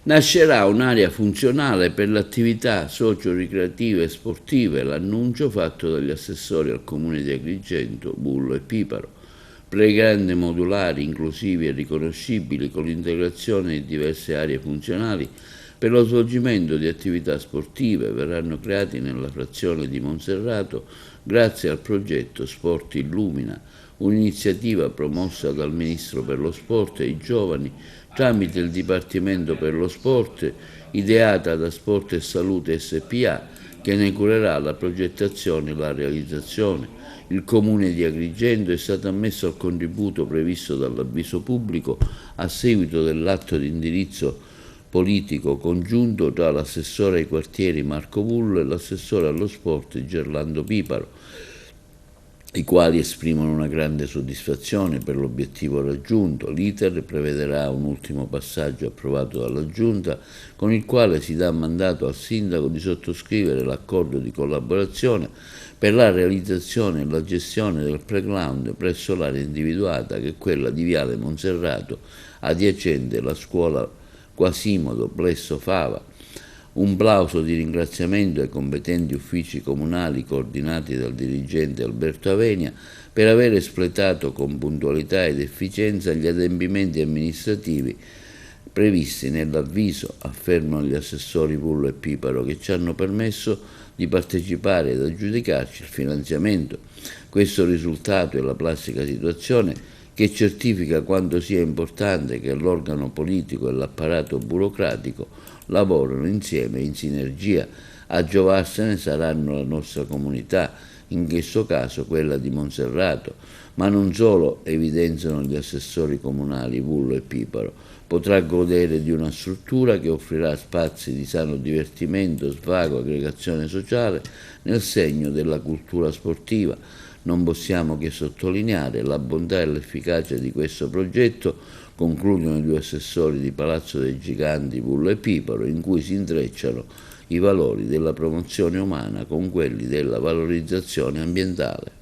Nascerà un'area funzionale per le attività socio-ricreative e sportive, l'annuncio fatto dagli assessori al comune di Agrigento, Bullo e Piparo. Playground modulari, inclusivi e riconoscibili con l'integrazione di diverse aree funzionali per lo svolgimento di attività sportive verranno creati nella frazione di Monserrato grazie al progetto Sport Illumina, un'iniziativa promossa dal Ministro per lo Sport e i Giovani tramite il Dipartimento per lo Sport, ideata da Sport e Salute SpA, che ne curerà la progettazione e la realizzazione. Il Comune di Agrigento è stato ammesso al contributo previsto dall'avviso pubblico a seguito dell'atto di indirizzo politico congiunto tra l'assessore ai quartieri Marco Bullo e l'assessore allo sport Gerlando Piparo, i quali esprimono una grande soddisfazione per l'obiettivo raggiunto. L'iter prevederà un ultimo passaggio approvato dalla Giunta, con il quale si dà mandato al Sindaco di sottoscrivere l'accordo di collaborazione per la realizzazione e la gestione del playground presso l'area individuata, che è quella di Viale Monserrato, adiacente alla scuola Quasimodo Plesso Fava. Un plauso di ringraziamento ai competenti uffici comunali coordinati dal dirigente Alberto Avenia per aver espletato con puntualità ed efficienza gli adempimenti amministrativi previsti nell'avviso, affermano gli assessori Pullo e Piparo, che ci hanno permesso di partecipare ed aggiudicarci il finanziamento. Questo risultato è la plastica situazione che certifica quanto sia importante che l'organo politico e l'apparato burocratico lavorano insieme in sinergia. A giovarsene saranno la nostra comunità, in questo caso quella di Monserrato, ma non solo, evidenziano gli assessori comunali Pullo e Piparo. Potrà godere di una struttura che offrirà spazi di sano divertimento, svago, aggregazione sociale nel segno della cultura sportiva. Non possiamo che sottolineare la bontà e l'efficacia di questo progetto, concludono i due assessori di Palazzo dei Giganti Pullo e Piparo, in cui si intrecciano i valori della promozione umana con quelli della valorizzazione ambientale.